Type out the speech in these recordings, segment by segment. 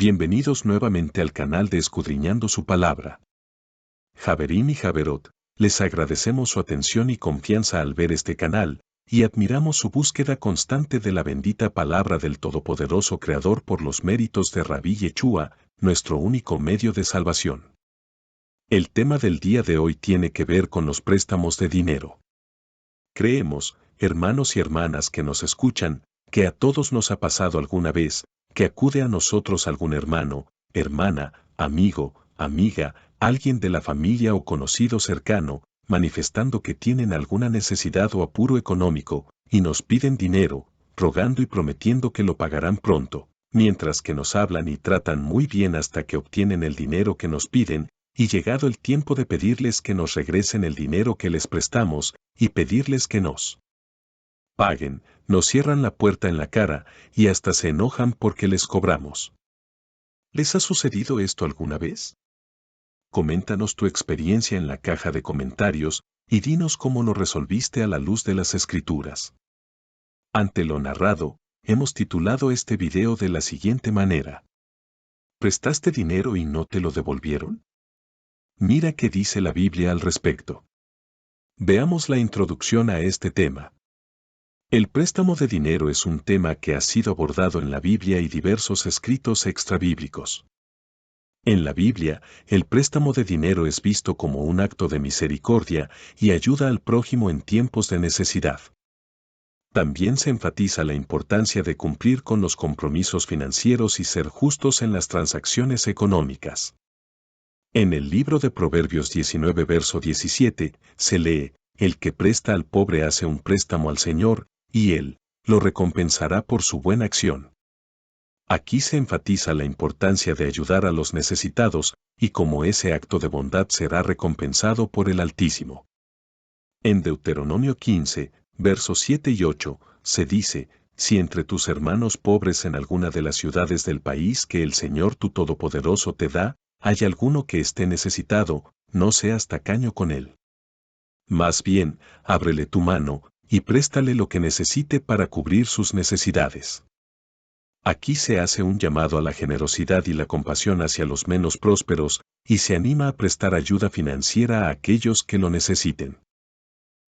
Bienvenidos nuevamente al canal de Escudriñando su Palabra. Javerín y Javerot, les agradecemos su atención y confianza al ver este canal, y admiramos su búsqueda constante de la bendita palabra del Todopoderoso Creador por los méritos de Rabí Yeshua, nuestro único medio de salvación. El tema del día de hoy tiene que ver con los préstamos de dinero. Creemos, hermanos y hermanas que nos escuchan, que a todos nos ha pasado alguna vez, que acude a nosotros algún hermano, hermana, amigo, amiga, alguien de la familia o conocido cercano, manifestando que tienen alguna necesidad o apuro económico, y nos piden dinero, rogando y prometiendo que lo pagarán pronto, mientras que nos hablan y tratan muy bien hasta que obtienen el dinero que nos piden, y llegado el tiempo de pedirles que nos regresen el dinero que les prestamos, y pedirles que nos paguen, nos cierran la puerta en la cara, y hasta se enojan porque les cobramos. ¿Les ha sucedido esto alguna vez? Coméntanos tu experiencia en la caja de comentarios, y dinos cómo lo resolviste a la luz de las Escrituras. Ante lo narrado, hemos titulado este video de la siguiente manera. ¿Prestaste dinero y no te lo devolvieron? Mira qué dice la Biblia al respecto. Veamos la introducción a este tema. El préstamo de dinero es un tema que ha sido abordado en la Biblia y diversos escritos extrabíblicos. En la Biblia, el préstamo de dinero es visto como un acto de misericordia y ayuda al prójimo en tiempos de necesidad. También se enfatiza la importancia de cumplir con los compromisos financieros y ser justos en las transacciones económicas. En el libro de Proverbios 19 verso 17, se lee, el que presta al pobre hace un préstamo al Señor, y Él lo recompensará por su buena acción. Aquí se enfatiza la importancia de ayudar a los necesitados, y cómo ese acto de bondad será recompensado por el Altísimo. En Deuteronomio 15, versos 7 y 8, se dice, si entre tus hermanos pobres en alguna de las ciudades del país que el Señor tu Todopoderoso te da, hay alguno que esté necesitado, no seas tacaño con él. Más bien, ábrele tu mano, y préstale lo que necesite para cubrir sus necesidades. Aquí se hace un llamado a la generosidad y la compasión hacia los menos prósperos, y se anima a prestar ayuda financiera a aquellos que lo necesiten.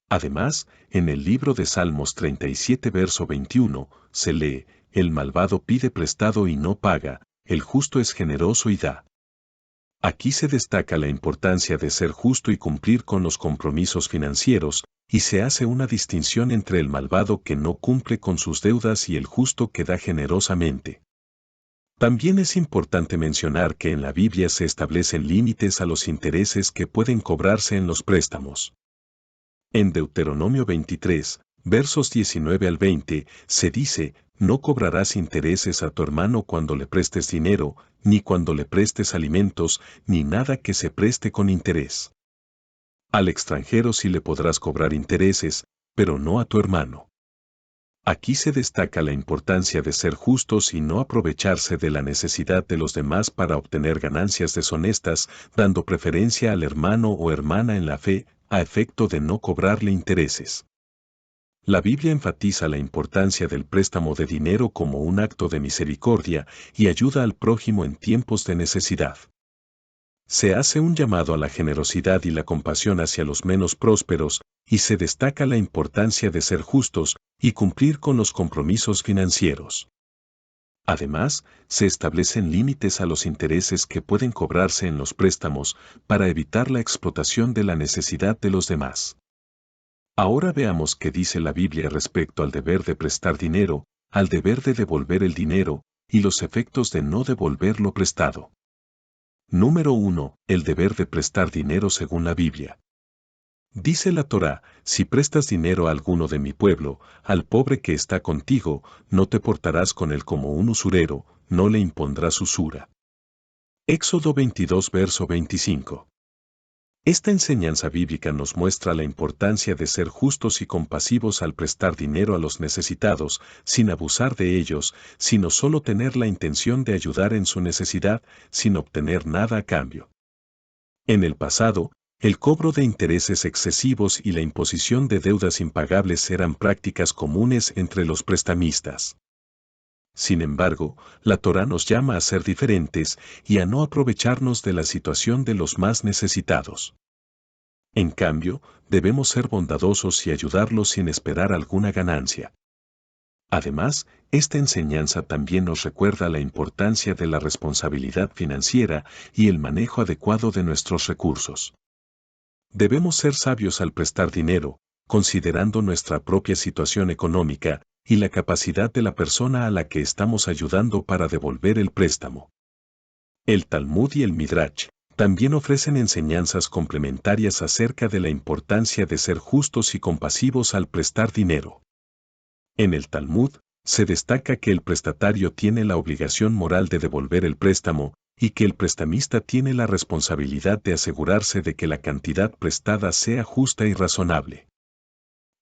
Además, en el libro de Salmos 37 verso 21, se lee, el malvado pide prestado y no paga, el justo es generoso y da. Aquí se destaca la importancia de ser justo y cumplir con los compromisos financieros, y se hace una distinción entre el malvado que no cumple con sus deudas y el justo que da generosamente. También es importante mencionar que en la Biblia se establecen límites a los intereses que pueden cobrarse en los préstamos. En Deuteronomio 23, versos 19 al 20, se dice, no cobrarás intereses a tu hermano cuando le prestes dinero, ni cuando le prestes alimentos, ni nada que se preste con interés. Al extranjero sí le podrás cobrar intereses, pero no a tu hermano. Aquí se destaca la importancia de ser justos y no aprovecharse de la necesidad de los demás para obtener ganancias deshonestas, dando preferencia al hermano o hermana en la fe, a efecto de no cobrarle intereses. La Biblia enfatiza la importancia del préstamo de dinero como un acto de misericordia y ayuda al prójimo en tiempos de necesidad. Se hace un llamado a la generosidad y la compasión hacia los menos prósperos, y se destaca la importancia de ser justos y cumplir con los compromisos financieros. Además, se establecen límites a los intereses que pueden cobrarse en los préstamos para evitar la explotación de la necesidad de los demás. Ahora veamos qué dice la Biblia respecto al deber de prestar dinero, al deber de devolver el dinero, y los efectos de no devolver lo prestado. Número 1. El deber de prestar dinero según la Biblia. Dice la Torá, si prestas dinero a alguno de mi pueblo, al pobre que está contigo, no te portarás con él como un usurero, no le impondrás usura. Éxodo 22 verso 25. Esta enseñanza bíblica nos muestra la importancia de ser justos y compasivos al prestar dinero a los necesitados, sin abusar de ellos, sino solo tener la intención de ayudar en su necesidad, sin obtener nada a cambio. En el pasado, el cobro de intereses excesivos y la imposición de deudas impagables eran prácticas comunes entre los prestamistas. Sin embargo, la Torá nos llama a ser diferentes y a no aprovecharnos de la situación de los más necesitados. En cambio, debemos ser bondadosos y ayudarlos sin esperar alguna ganancia. Además, esta enseñanza también nos recuerda la importancia de la responsabilidad financiera y el manejo adecuado de nuestros recursos. Debemos ser sabios al prestar dinero, considerando nuestra propia situación económica y la capacidad de la persona a la que estamos ayudando para devolver el préstamo. El Talmud y el Midrash también ofrecen enseñanzas complementarias acerca de la importancia de ser justos y compasivos al prestar dinero. En el Talmud, se destaca que el prestatario tiene la obligación moral de devolver el préstamo y que el prestamista tiene la responsabilidad de asegurarse de que la cantidad prestada sea justa y razonable.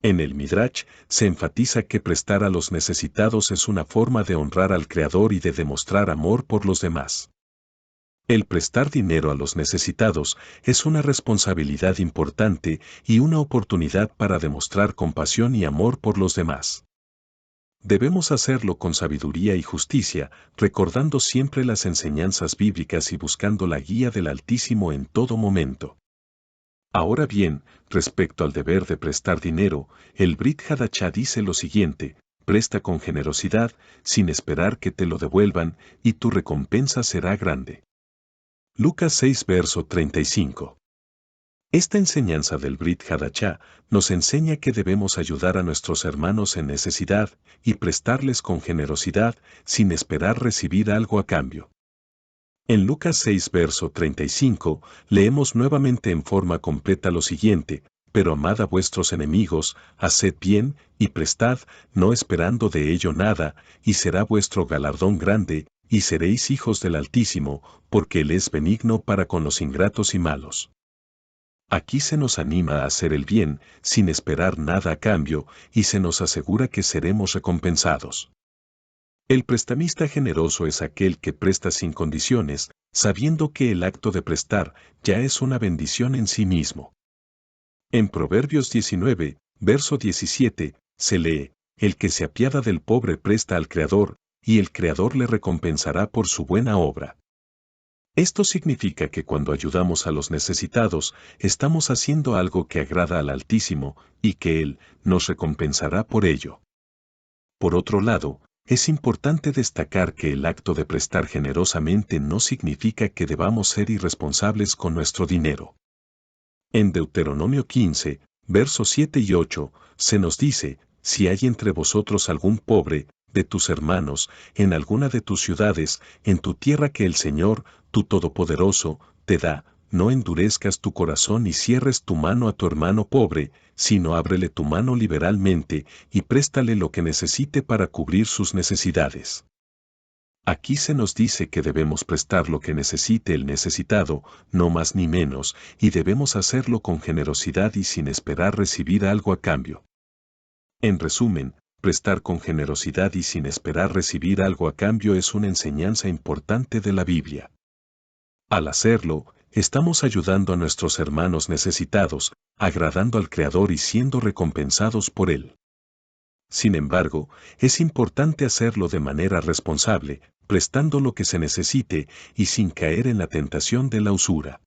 En el Midrash, se enfatiza que prestar a los necesitados es una forma de honrar al Creador y de demostrar amor por los demás. El prestar dinero a los necesitados es una responsabilidad importante y una oportunidad para demostrar compasión y amor por los demás. Debemos hacerlo con sabiduría y justicia, recordando siempre las enseñanzas bíblicas y buscando la guía del Altísimo en todo momento. Ahora bien, respecto al deber de prestar dinero, el Brit Hadashah dice lo siguiente: presta con generosidad, sin esperar que te lo devuelvan, y tu recompensa será grande. Lucas 6 verso 35. Esta enseñanza del Brit Hadashah nos enseña que debemos ayudar a nuestros hermanos en necesidad y prestarles con generosidad sin esperar recibir algo a cambio. En Lucas 6 verso 35 leemos nuevamente en forma completa lo siguiente: pero amad a vuestros enemigos, haced bien y prestad, no esperando de ello nada, y será vuestro galardón grande, y seréis hijos del Altísimo, porque Él es benigno para con los ingratos y malos. Aquí se nos anima a hacer el bien, sin esperar nada a cambio, y se nos asegura que seremos recompensados. El prestamista generoso es aquel que presta sin condiciones, sabiendo que el acto de prestar ya es una bendición en sí mismo. En Proverbios 19, verso 17, se lee: el que se apiada del pobre presta al Creador, y el Creador le recompensará por su buena obra. Esto significa que cuando ayudamos a los necesitados, estamos haciendo algo que agrada al Altísimo, y que Él nos recompensará por ello. Por otro lado, es importante destacar que el acto de prestar generosamente no significa que debamos ser irresponsables con nuestro dinero. En Deuteronomio 15, versos 7 y 8, se nos dice: si hay entre vosotros algún pobre, de tus hermanos, en alguna de tus ciudades, en tu tierra que el Señor, tu Todopoderoso, te da, no endurezcas tu corazón y cierres tu mano a tu hermano pobre, sino ábrele tu mano liberalmente, y préstale lo que necesite para cubrir sus necesidades. Aquí se nos dice que debemos prestar lo que necesite el necesitado, no más ni menos, y debemos hacerlo con generosidad y sin esperar recibir algo a cambio. En resumen, prestar con generosidad y sin esperar recibir algo a cambio es una enseñanza importante de la Biblia. Al hacerlo, estamos ayudando a nuestros hermanos necesitados, agradando al Creador y siendo recompensados por Él. Sin embargo, es importante hacerlo de manera responsable, prestando lo que se necesite y sin caer en la tentación de la usura.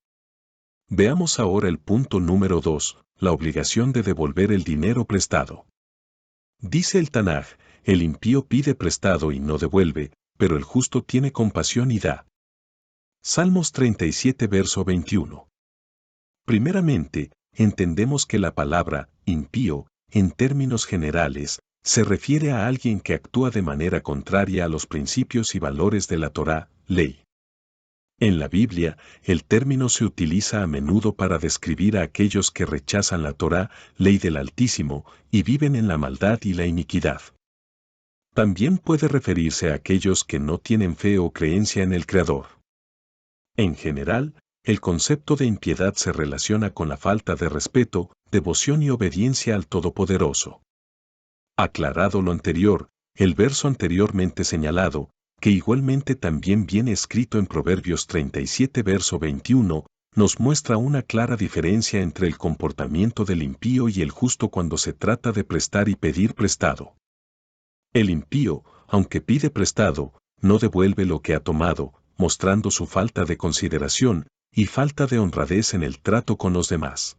Veamos ahora el punto número 2, la obligación de devolver el dinero prestado. Dice el Tanaj: el impío pide prestado y no devuelve, pero el justo tiene compasión y da. Salmos 37 verso 21. Primeramente, entendemos que la palabra impío, en términos generales, se refiere a alguien que actúa de manera contraria a los principios y valores de la Torá, ley. En la Biblia, el término se utiliza a menudo para describir a aquellos que rechazan la Torá, ley del Altísimo, y viven en la maldad y la iniquidad. También puede referirse a aquellos que no tienen fe o creencia en el Creador. En general, el concepto de impiedad se relaciona con la falta de respeto, devoción y obediencia al Todopoderoso. Aclarado lo anterior, el verso anteriormente señalado, que igualmente también viene escrito en Proverbios 37 verso 21, nos muestra una clara diferencia entre el comportamiento del impío y el justo cuando se trata de prestar y pedir prestado. El impío, aunque pide prestado, no devuelve lo que ha tomado, mostrando su falta de consideración y falta de honradez en el trato con los demás.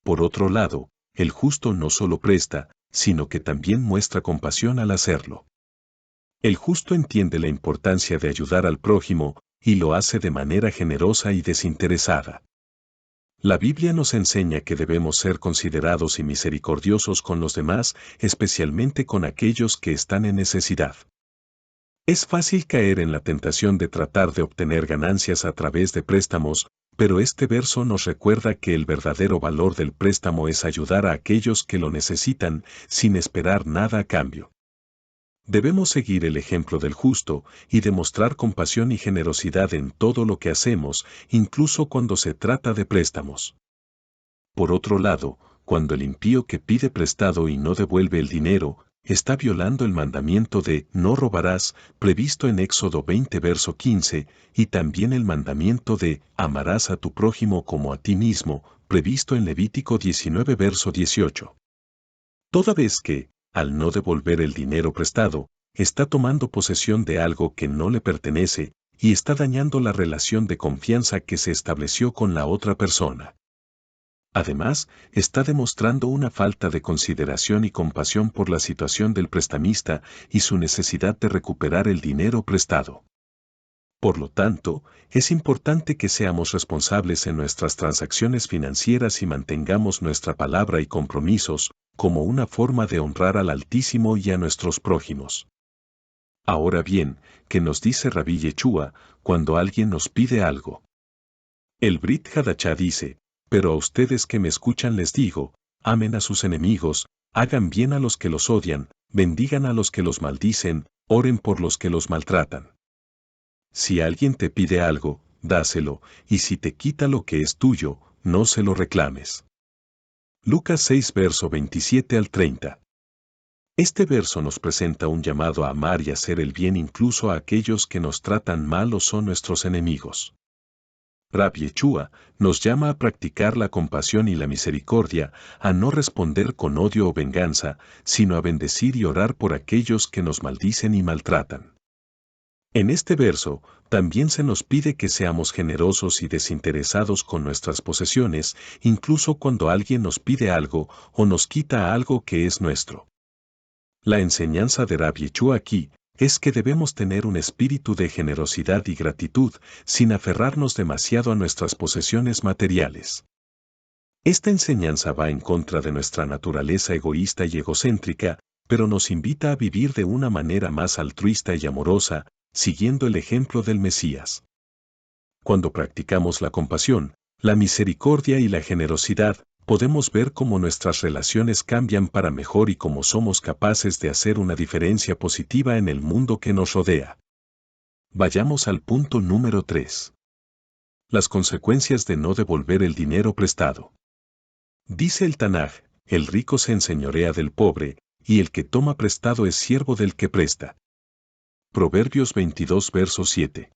Por otro lado, el justo no solo presta, sino que también muestra compasión al hacerlo. El justo entiende la importancia de ayudar al prójimo y lo hace de manera generosa y desinteresada. La Biblia nos enseña que debemos ser considerados y misericordiosos con los demás, especialmente con aquellos que están en necesidad. Es fácil caer en la tentación de tratar de obtener ganancias a través de préstamos, pero este verso nos recuerda que el verdadero valor del préstamo es ayudar a aquellos que lo necesitan sin esperar nada a cambio. Debemos seguir el ejemplo del justo y demostrar compasión y generosidad en todo lo que hacemos, incluso cuando se trata de préstamos. Por otro lado, cuando el impío que pide prestado y no devuelve el dinero, está violando el mandamiento de no robarás, previsto en Éxodo 20 verso 15, y también el mandamiento de amarás a tu prójimo como a ti mismo, previsto en Levítico 19 verso 18. Toda vez que, al no devolver el dinero prestado, está tomando posesión de algo que no le pertenece y está dañando la relación de confianza que se estableció con la otra persona. Además, está demostrando una falta de consideración y compasión por la situación del prestamista y su necesidad de recuperar el dinero prestado. Por lo tanto, es importante que seamos responsables en nuestras transacciones financieras y mantengamos nuestra palabra y compromisos como una forma de honrar al Altísimo y a nuestros prójimos. Ahora bien, ¿qué nos dice Rabbi Yeshua cuando alguien nos pide algo? El Brit Hadachá dice, pero a ustedes que me escuchan les digo, amen a sus enemigos, hagan bien a los que los odian, bendigan a los que los maldicen, oren por los que los maltratan. Si alguien te pide algo, dáselo, y si te quita lo que es tuyo, no se lo reclames. Lucas 6 verso 27 al 30. Este verso nos presenta un llamado a amar y hacer el bien incluso a aquellos que nos tratan mal o son nuestros enemigos. Rabbi Yeshua nos llama a practicar la compasión y la misericordia, a no responder con odio o venganza, sino a bendecir y orar por aquellos que nos maldicen y maltratan. En este verso, también se nos pide que seamos generosos y desinteresados con nuestras posesiones, incluso cuando alguien nos pide algo o nos quita algo que es nuestro. La enseñanza de Rabbi Yeshua aquí es que debemos tener un espíritu de generosidad y gratitud, sin aferrarnos demasiado a nuestras posesiones materiales. Esta enseñanza va en contra de nuestra naturaleza egoísta y egocéntrica, pero nos invita a vivir de una manera más altruista y amorosa, siguiendo el ejemplo del Mesías. Cuando practicamos la compasión, la misericordia y la generosidad, podemos ver cómo nuestras relaciones cambian para mejor y cómo somos capaces de hacer una diferencia positiva en el mundo que nos rodea. Vayamos al punto número 3. Las consecuencias de no devolver el dinero prestado. Dice el Tanaj, el rico se enseñorea del pobre, y el que toma prestado es siervo del que presta. Proverbios 22 verso 7.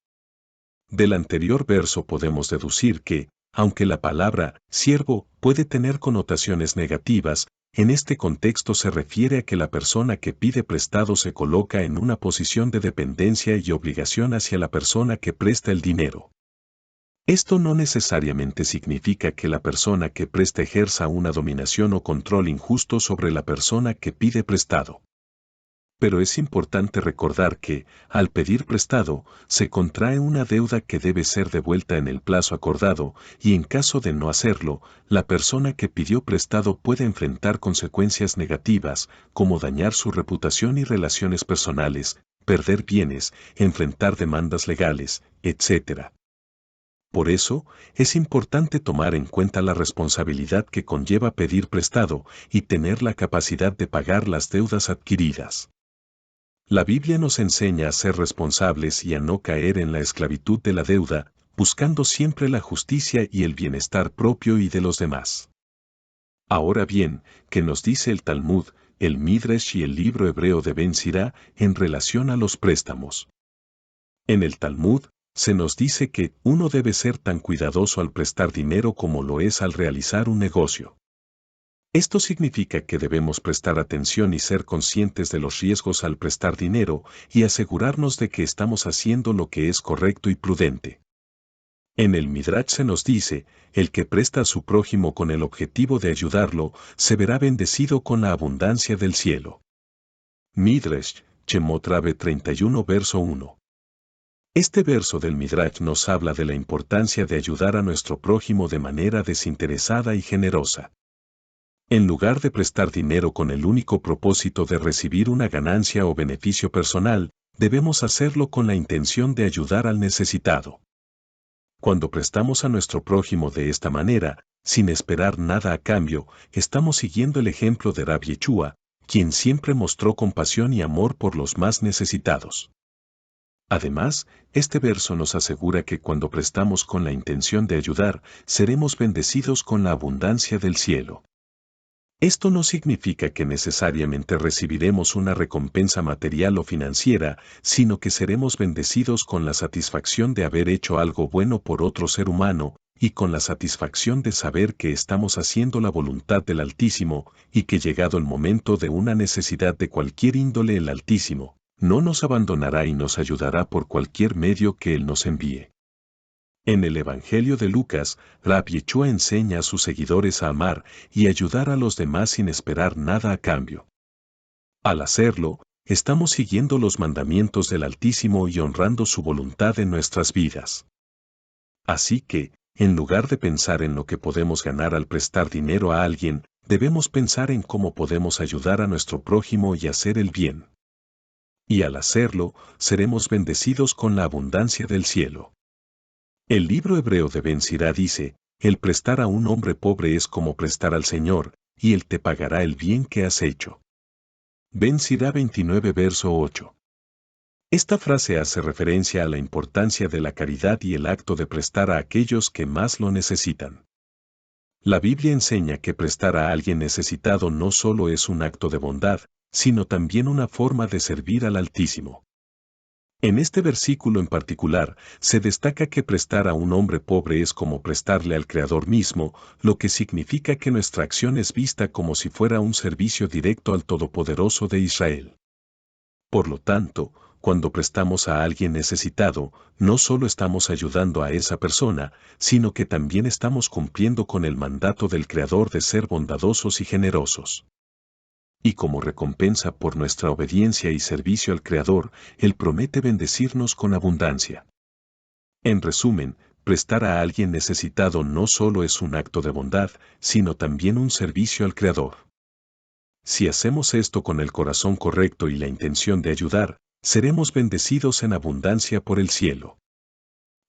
Del anterior verso podemos deducir que, aunque la palabra siervo puede tener connotaciones negativas, en este contexto se refiere a que la persona que pide prestado se coloca en una posición de dependencia y obligación hacia la persona que presta el dinero. Esto no necesariamente significa que la persona que presta ejerza una dominación o control injusto sobre la persona que pide prestado. Pero es importante recordar que, al pedir prestado, se contrae una deuda que debe ser devuelta en el plazo acordado, y en caso de no hacerlo, la persona que pidió prestado puede enfrentar consecuencias negativas, como dañar su reputación y relaciones personales, perder bienes, enfrentar demandas legales, etc. Por eso, es importante tomar en cuenta la responsabilidad que conlleva pedir prestado y tener la capacidad de pagar las deudas adquiridas. La Biblia nos enseña a ser responsables y a no caer en la esclavitud de la deuda, buscando siempre la justicia y el bienestar propio y de los demás. Ahora bien, ¿qué nos dice el Talmud, el Midrash y el libro hebreo de Ben Sira en relación a los préstamos? En el Talmud, se nos dice que uno debe ser tan cuidadoso al prestar dinero como lo es al realizar un negocio. Esto significa que debemos prestar atención y ser conscientes de los riesgos al prestar dinero y asegurarnos de que estamos haciendo lo que es correcto y prudente. En el Midrash se nos dice, el que presta a su prójimo con el objetivo de ayudarlo, se verá bendecido con la abundancia del cielo. Midrash, Shemot Rabe 31 verso 1. Este verso del Midrash nos habla de la importancia de ayudar a nuestro prójimo de manera desinteresada y generosa. En lugar de prestar dinero con el único propósito de recibir una ganancia o beneficio personal, debemos hacerlo con la intención de ayudar al necesitado. Cuando prestamos a nuestro prójimo de esta manera, sin esperar nada a cambio, estamos siguiendo el ejemplo de Rab Yeshua, quien siempre mostró compasión y amor por los más necesitados. Además, este verso nos asegura que cuando prestamos con la intención de ayudar, seremos bendecidos con la abundancia del cielo. Esto no significa que necesariamente recibiremos una recompensa material o financiera, sino que seremos bendecidos con la satisfacción de haber hecho algo bueno por otro ser humano, y con la satisfacción de saber que estamos haciendo la voluntad del Altísimo, y que llegado el momento de una necesidad de cualquier índole el Altísimo, no nos abandonará y nos ayudará por cualquier medio que Él nos envíe. En el Evangelio de Lucas, Rab Yeshua enseña a sus seguidores a amar y ayudar a los demás sin esperar nada a cambio. Al hacerlo, estamos siguiendo los mandamientos del Altísimo y honrando su voluntad en nuestras vidas. Así que, en lugar de pensar en lo que podemos ganar al prestar dinero a alguien, debemos pensar en cómo podemos ayudar a nuestro prójimo y hacer el bien. Y al hacerlo, seremos bendecidos con la abundancia del cielo. El libro hebreo de Ben Sirá dice, el prestar a un hombre pobre es como prestar al Señor, y Él te pagará el bien que has hecho. Ben Sirá 29 verso 8. Esta frase hace referencia a la importancia de la caridad y el acto de prestar a aquellos que más lo necesitan. La Biblia enseña que prestar a alguien necesitado no solo es un acto de bondad, sino también una forma de servir al Altísimo. En este versículo en particular, se destaca que prestar a un hombre pobre es como prestarle al Creador mismo, lo que significa que nuestra acción es vista como si fuera un servicio directo al Todopoderoso de Israel. Por lo tanto, cuando prestamos a alguien necesitado, no solo estamos ayudando a esa persona, sino que también estamos cumpliendo con el mandato del Creador de ser bondadosos y generosos. Y como recompensa por nuestra obediencia y servicio al Creador, Él promete bendecirnos con abundancia. En resumen, prestar a alguien necesitado no solo es un acto de bondad, sino también un servicio al Creador. Si hacemos esto con el corazón correcto y la intención de ayudar, seremos bendecidos en abundancia por el cielo.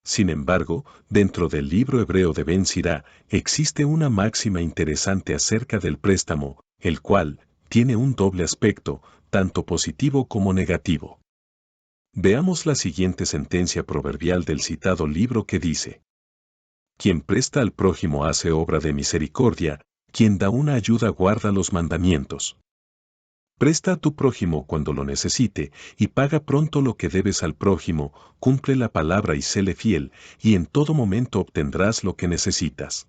Sin embargo, dentro del libro hebreo de Ben Sirá, existe una máxima interesante acerca del préstamo, el cual tiene un doble aspecto, tanto positivo como negativo. Veamos la siguiente sentencia proverbial del citado libro que dice: quien presta al prójimo hace obra de misericordia, quien da una ayuda guarda los mandamientos. Presta a tu prójimo cuando lo necesite, y paga pronto lo que debes al prójimo, cumple la palabra y séle fiel, y en todo momento obtendrás lo que necesitas.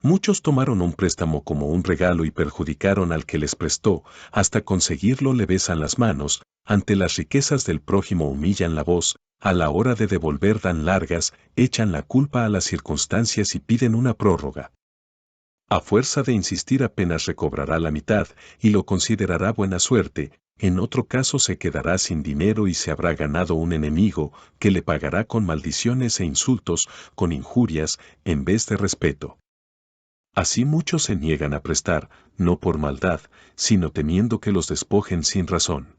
Muchos tomaron un préstamo como un regalo y perjudicaron al que les prestó, hasta conseguirlo le besan las manos, ante las riquezas del prójimo humillan la voz, a la hora de devolver dan largas, echan la culpa a las circunstancias y piden una prórroga. A fuerza de insistir apenas recobrará la mitad, y lo considerará buena suerte, en otro caso se quedará sin dinero y se habrá ganado un enemigo, que le pagará con maldiciones e insultos, con injurias, en vez de respeto. Así muchos se niegan a prestar, no por maldad, sino temiendo que los despojen sin razón.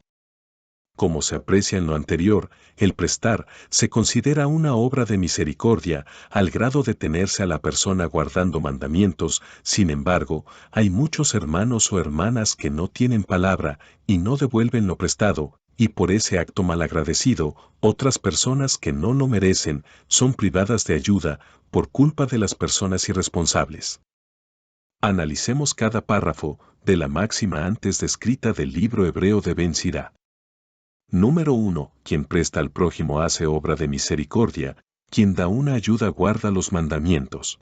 Como se aprecia en lo anterior, el prestar se considera una obra de misericordia, al grado de tenerse a la persona guardando mandamientos. Sin embargo, hay muchos hermanos o hermanas que no tienen palabra y no devuelven lo prestado, y por ese acto malagradecido, otras personas que no lo merecen son privadas de ayuda por culpa de las personas irresponsables. Analicemos cada párrafo de la máxima antes descrita del libro hebreo de Ben Sirá. Número 1. Quien presta al prójimo hace obra de misericordia, quien da una ayuda guarda los mandamientos.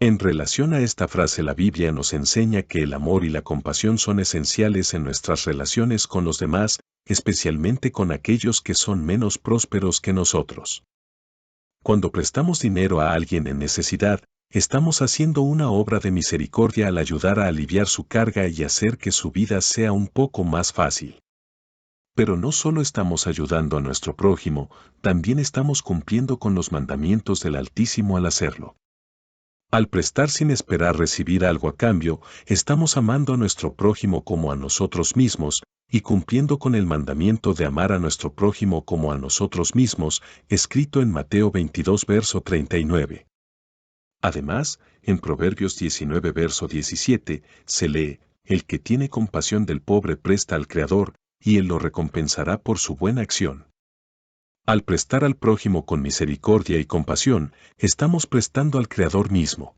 En relación a esta frase, la Biblia nos enseña que el amor y la compasión son esenciales en nuestras relaciones con los demás, especialmente con aquellos que son menos prósperos que nosotros. Cuando prestamos dinero a alguien en necesidad, estamos haciendo una obra de misericordia al ayudar a aliviar su carga y hacer que su vida sea un poco más fácil. Pero no solo estamos ayudando a nuestro prójimo, también estamos cumpliendo con los mandamientos del Altísimo al hacerlo. Al prestar sin esperar recibir algo a cambio, estamos amando a nuestro prójimo como a nosotros mismos, y cumpliendo con el mandamiento de amar a nuestro prójimo como a nosotros mismos, escrito en Mateo 22 verso 39. Además, en Proverbios 19 verso 17, se lee, el que tiene compasión del pobre presta al Creador, y él lo recompensará por su buena acción. Al prestar al prójimo con misericordia y compasión, estamos prestando al Creador mismo.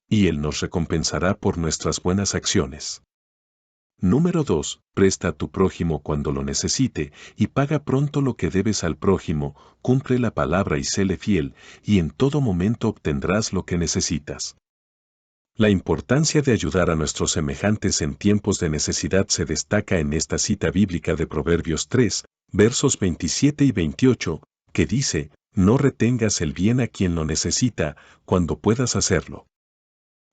Y Él nos recompensará por nuestras buenas acciones. Número 2. Presta a tu prójimo cuando lo necesite, y paga pronto lo que debes al prójimo, cumple la palabra y séle fiel, y en todo momento obtendrás lo que necesitas. La importancia de ayudar a nuestros semejantes en tiempos de necesidad se destaca en esta cita bíblica de Proverbios 3, versos 27 y 28, que dice, no retengas el bien a quien lo necesita, cuando puedas hacerlo.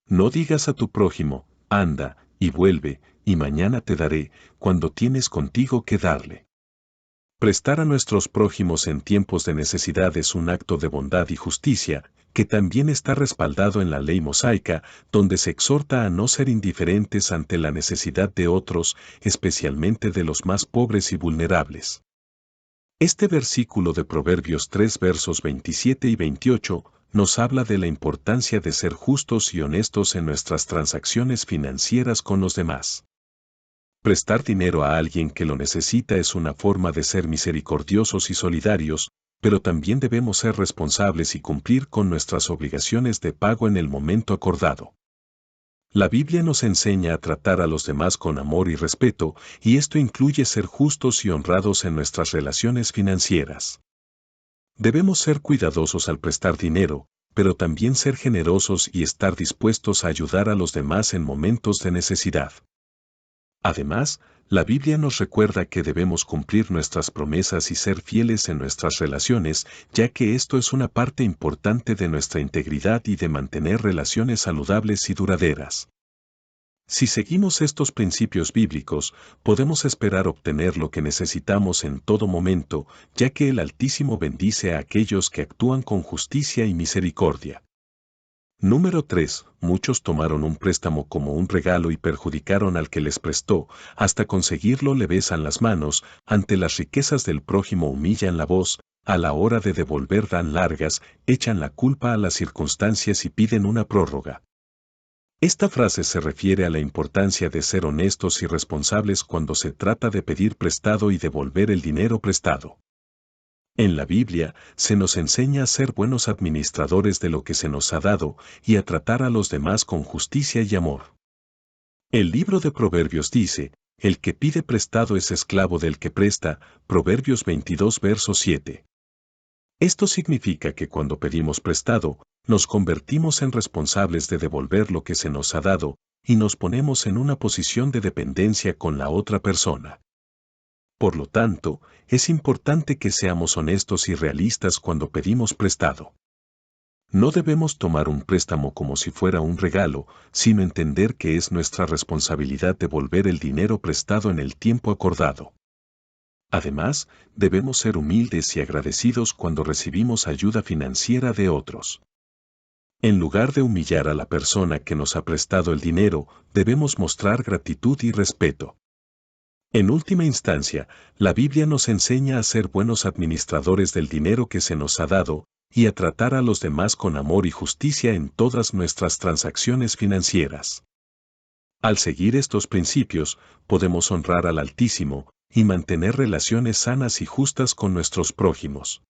No digas a tu prójimo, anda, y vuelve, y mañana te daré, cuando tienes contigo que darle. Prestar a nuestros prójimos en tiempos de necesidad es un acto de bondad y justicia, que también está respaldado en la ley mosaica, donde se exhorta a no ser indiferentes ante la necesidad de otros, especialmente de los más pobres y vulnerables. Este versículo de Proverbios 3 versos 27 y 28 nos habla de la importancia de ser justos y honestos en nuestras transacciones financieras con los demás. Prestar dinero a alguien que lo necesita es una forma de ser misericordiosos y solidarios, pero también debemos ser responsables y cumplir con nuestras obligaciones de pago en el momento acordado. La Biblia nos enseña a tratar a los demás con amor y respeto, y esto incluye ser justos y honrados en nuestras relaciones financieras. Debemos ser cuidadosos al prestar dinero, pero también ser generosos y estar dispuestos a ayudar a los demás en momentos de necesidad. Además, la Biblia nos recuerda que debemos cumplir nuestras promesas y ser fieles en nuestras relaciones, ya que esto es una parte importante de nuestra integridad y de mantener relaciones saludables y duraderas. Si seguimos estos principios bíblicos, podemos esperar obtener lo que necesitamos en todo momento, ya que el Altísimo bendice a aquellos que actúan con justicia y misericordia. Número 3. Muchos tomaron un préstamo como un regalo y perjudicaron al que les prestó, hasta conseguirlo le besan las manos, ante las riquezas del prójimo humillan la voz, a la hora de devolver dan largas, echan la culpa a las circunstancias y piden una prórroga. Esta frase se refiere a la importancia de ser honestos y responsables cuando se trata de pedir prestado y devolver el dinero prestado. En la Biblia, se nos enseña a ser buenos administradores de lo que se nos ha dado y a tratar a los demás con justicia y amor. El libro de Proverbios dice, el que pide prestado es esclavo del que presta, Proverbios 22 verso 7. Esto significa que cuando pedimos prestado, nos convertimos en responsables de devolver lo que se nos ha dado, y nos ponemos en una posición de dependencia con la otra persona. Por lo tanto, es importante que seamos honestos y realistas cuando pedimos prestado. No debemos tomar un préstamo como si fuera un regalo, sino entender que es nuestra responsabilidad devolver el dinero prestado en el tiempo acordado. Además, debemos ser humildes y agradecidos cuando recibimos ayuda financiera de otros. En lugar de humillar a la persona que nos ha prestado el dinero, debemos mostrar gratitud y respeto. En última instancia, la Biblia nos enseña a ser buenos administradores del dinero que se nos ha dado, y a tratar a los demás con amor y justicia en todas nuestras transacciones financieras. Al seguir estos principios, podemos honrar al Altísimo y mantener relaciones sanas y justas con nuestros prójimos.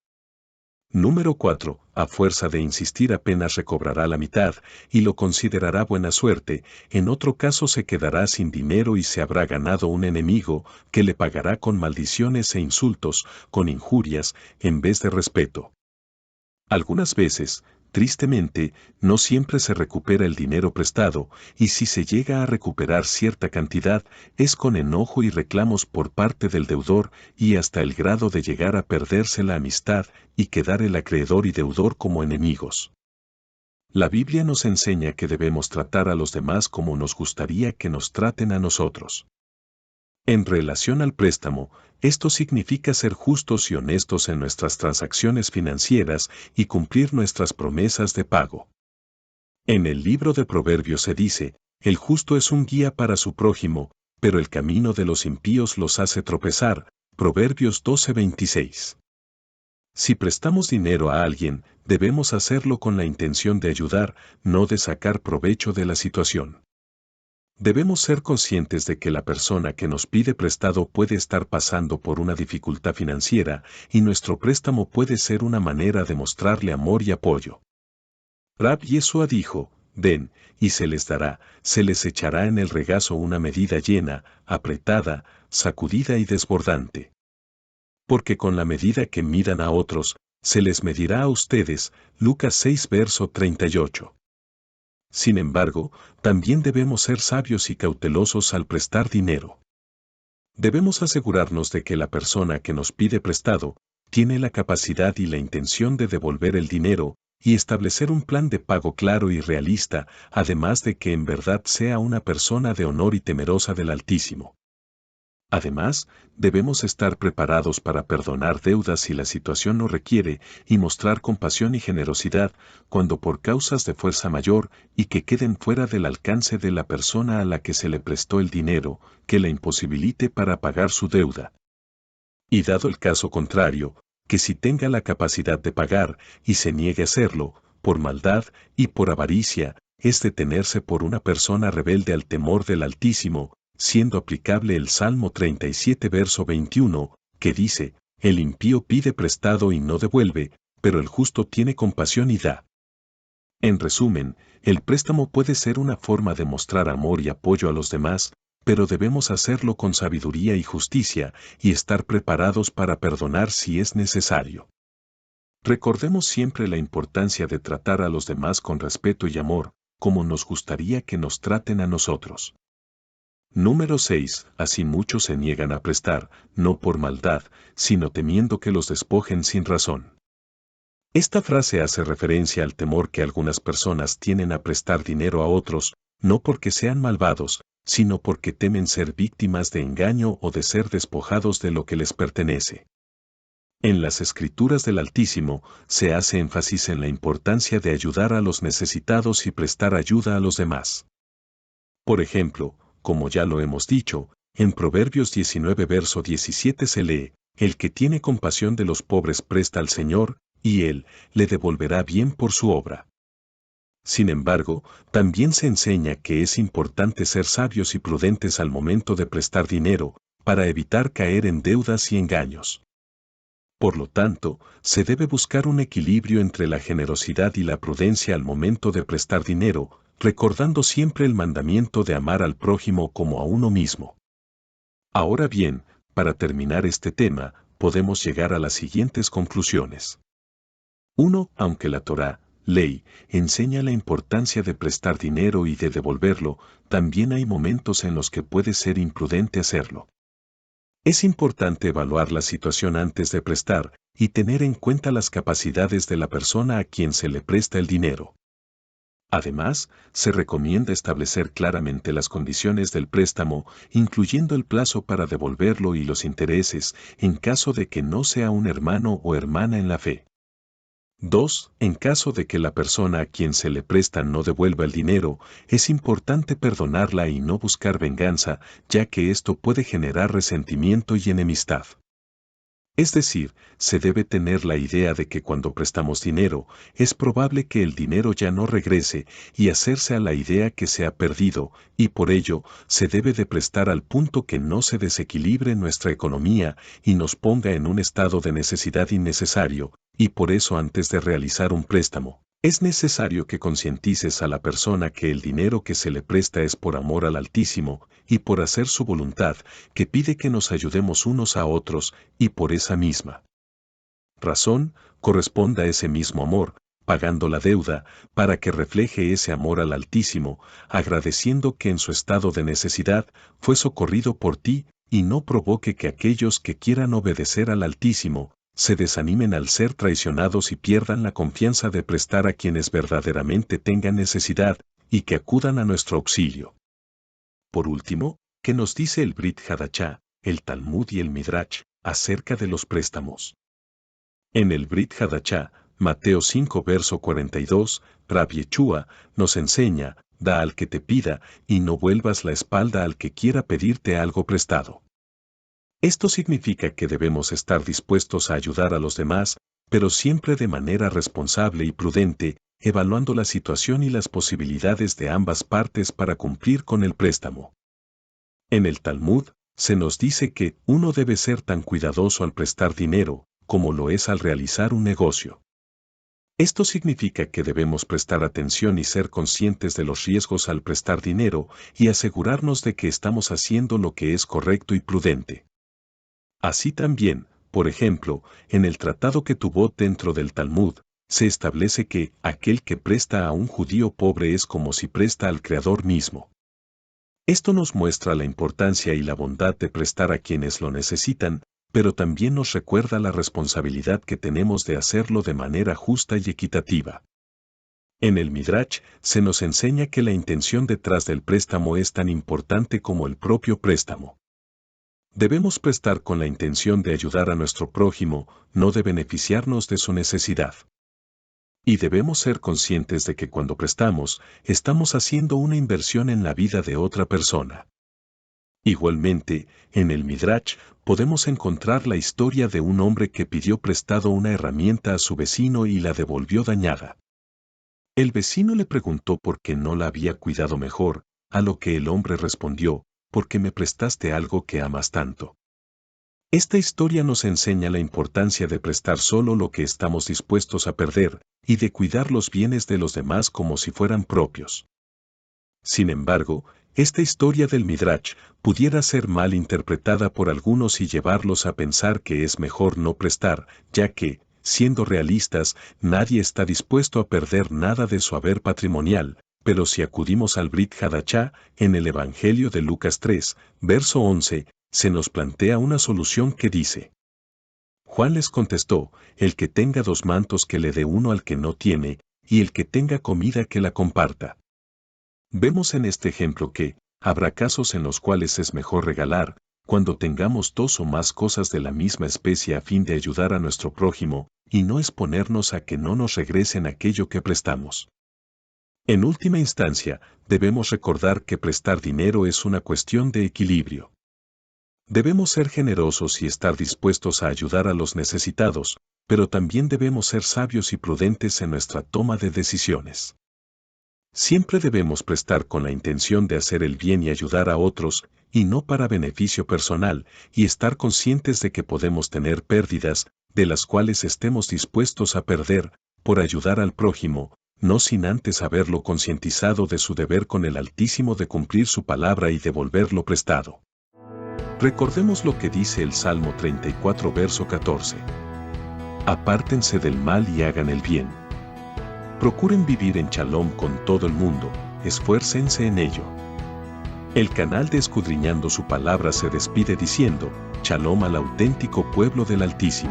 Número 4. A fuerza de insistir apenas recobrará la mitad, y lo considerará buena suerte, en otro caso se quedará sin dinero y se habrá ganado un enemigo, que le pagará con maldiciones e insultos, con injurias, en vez de respeto. Algunas veces, Tristemente, no siempre se recupera el dinero prestado, y si se llega a recuperar cierta cantidad, es con enojo y reclamos por parte del deudor y hasta el grado de llegar a perderse la amistad y quedar el acreedor y deudor como enemigos. La Biblia nos enseña que debemos tratar a los demás como nos gustaría que nos traten a nosotros. En relación al préstamo, esto significa ser justos y honestos en nuestras transacciones financieras y cumplir nuestras promesas de pago. En el libro de Proverbios se dice, el justo es un guía para su prójimo, pero el camino de los impíos los hace tropezar. Proverbios 12:26. Si prestamos dinero a alguien, debemos hacerlo con la intención de ayudar, no de sacar provecho de la situación. Debemos ser conscientes de que la persona que nos pide prestado puede estar pasando por una dificultad financiera y nuestro préstamo puede ser una manera de mostrarle amor y apoyo. Rab Yeshua dijo, den, y se les dará, se les echará en el regazo una medida llena, apretada, sacudida y desbordante. Porque con la medida que midan a otros, se les medirá a ustedes. Lucas 6 verso 38. Sin embargo, también debemos ser sabios y cautelosos al prestar dinero. Debemos asegurarnos de que la persona que nos pide prestado tiene la capacidad y la intención de devolver el dinero y establecer un plan de pago claro y realista, además de que en verdad sea una persona de honor y temerosa del Altísimo. Además, debemos estar preparados para perdonar deudas si la situación lo requiere y mostrar compasión y generosidad cuando por causas de fuerza mayor y que queden fuera del alcance de la persona a la que se le prestó el dinero, que la imposibilite para pagar su deuda. Y dado el caso contrario, que si tenga la capacidad de pagar y se niegue a hacerlo, por maldad y por avaricia, es detenerse por una persona rebelde al temor del Altísimo, siendo aplicable el Salmo 37 verso 21, que dice, el impío pide prestado y no devuelve, pero el justo tiene compasión y da. En resumen, el préstamo puede ser una forma de mostrar amor y apoyo a los demás, pero debemos hacerlo con sabiduría y justicia, y estar preparados para perdonar si es necesario. Recordemos siempre la importancia de tratar a los demás con respeto y amor, como nos gustaría que nos traten a nosotros. Número 6. Así muchos se niegan a prestar, no por maldad, sino temiendo que los despojen sin razón. Esta frase hace referencia al temor que algunas personas tienen a prestar dinero a otros, no porque sean malvados, sino porque temen ser víctimas de engaño o de ser despojados de lo que les pertenece. En las Escrituras del Altísimo se hace énfasis en la importancia de ayudar a los necesitados y prestar ayuda a los demás. Por ejemplo, como ya lo hemos dicho, en Proverbios 19 verso 17 se lee, el que tiene compasión de los pobres presta al Señor, y Él le devolverá bien por su obra. Sin embargo, también se enseña que es importante ser sabios y prudentes al momento de prestar dinero, para evitar caer en deudas y engaños. Por lo tanto, se debe buscar un equilibrio entre la generosidad y la prudencia al momento de prestar dinero, recordando siempre el mandamiento de amar al prójimo como a uno mismo. Ahora bien, para terminar este tema, podemos llegar a las siguientes conclusiones. 1. Aunque la Torá, ley, enseña la importancia de prestar dinero y de devolverlo, también hay momentos en los que puede ser imprudente hacerlo. Es importante evaluar la situación antes de prestar y tener en cuenta las capacidades de la persona a quien se le presta el dinero. Además, se recomienda establecer claramente las condiciones del préstamo, incluyendo el plazo para devolverlo y los intereses, en caso de que no sea un hermano o hermana en la fe. 2. En caso de que la persona a quien se le presta no devuelva el dinero, es importante perdonarla y no buscar venganza, ya que esto puede generar resentimiento y enemistad. Es decir, se debe tener la idea de que cuando prestamos dinero, es probable que el dinero ya no regrese y hacerse a la idea que se ha perdido, y por ello, se debe de prestar al punto que no se desequilibre nuestra economía y nos ponga en un estado de necesidad innecesario, y por eso antes de realizar un préstamo, es necesario que concientices a la persona que el dinero que se le presta es por amor al Altísimo y por hacer su voluntad, que pide que nos ayudemos unos a otros, y por esa misma razón, corresponda ese mismo amor, pagando la deuda, para que refleje ese amor al Altísimo, agradeciendo que en su estado de necesidad fue socorrido por ti, y no provoque que aquellos que quieran obedecer al Altísimo se desanimen al ser traicionados y pierdan la confianza de prestar a quienes verdaderamente tengan necesidad, y que acudan a nuestro auxilio. Por último, ¿qué nos dice el Brit Hadachá, el Talmud y el Midrash acerca de los préstamos? En el Brit Hadachá, Mateo 5 verso 42, Rab Yeshua nos enseña, da al que te pida, y no vuelvas la espalda al que quiera pedirte algo prestado. Esto significa que debemos estar dispuestos a ayudar a los demás, pero siempre de manera responsable y prudente, evaluando la situación y las posibilidades de ambas partes para cumplir con el préstamo. En el Talmud, se nos dice que uno debe ser tan cuidadoso al prestar dinero, como lo es al realizar un negocio. Esto significa que debemos prestar atención y ser conscientes de los riesgos al prestar dinero y asegurarnos de que estamos haciendo lo que es correcto y prudente. Así también, por ejemplo, en el tratado que tuvo dentro del Talmud, se establece que aquel que presta a un judío pobre es como si presta al Creador mismo. Esto nos muestra la importancia y la bondad de prestar a quienes lo necesitan, pero también nos recuerda la responsabilidad que tenemos de hacerlo de manera justa y equitativa. En el Midrash se nos enseña que la intención detrás del préstamo es tan importante como el propio préstamo. Debemos prestar con la intención de ayudar a nuestro prójimo, no de beneficiarnos de su necesidad. Y debemos ser conscientes de que cuando prestamos, estamos haciendo una inversión en la vida de otra persona. Igualmente, en el Midrash podemos encontrar la historia de un hombre que pidió prestado una herramienta a su vecino y la devolvió dañada. El vecino le preguntó por qué no la había cuidado mejor, a lo que el hombre respondió, porque me prestaste algo que amas tanto. Esta historia nos enseña la importancia de prestar solo lo que estamos dispuestos a perder, y de cuidar los bienes de los demás como si fueran propios. Sin embargo, esta historia del Midrash pudiera ser mal interpretada por algunos y llevarlos a pensar que es mejor no prestar, ya que, siendo realistas, nadie está dispuesto a perder nada de su haber patrimonial, pero si acudimos al Brit Hadachá, en el Evangelio de Lucas 3, verso 11, se nos plantea una solución que dice: Juan les contestó, el que tenga 2 mantos que le dé uno al que no tiene, y el que tenga comida que la comparta. Vemos en este ejemplo que, habrá casos en los cuales es mejor regalar, cuando tengamos 2 o más cosas de la misma especie a fin de ayudar a nuestro prójimo, y no exponernos a que no nos regresen aquello que prestamos. En última instancia, debemos recordar que prestar dinero es una cuestión de equilibrio. Debemos ser generosos y estar dispuestos a ayudar a los necesitados, pero también debemos ser sabios y prudentes en nuestra toma de decisiones. Siempre debemos prestar con la intención de hacer el bien y ayudar a otros, y no para beneficio personal, y estar conscientes de que podemos tener pérdidas, de las cuales estemos dispuestos a perder, por ayudar al prójimo, no sin antes haberlo concientizado de su deber con el Altísimo de cumplir su palabra y devolverlo prestado. Recordemos lo que dice el Salmo 34 verso 14. Apártense del mal y hagan el bien. Procuren vivir en Shalom con todo el mundo, esfuércense en ello. El canal de Escudriñando su Palabra se despide diciendo, Shalom al auténtico pueblo del Altísimo.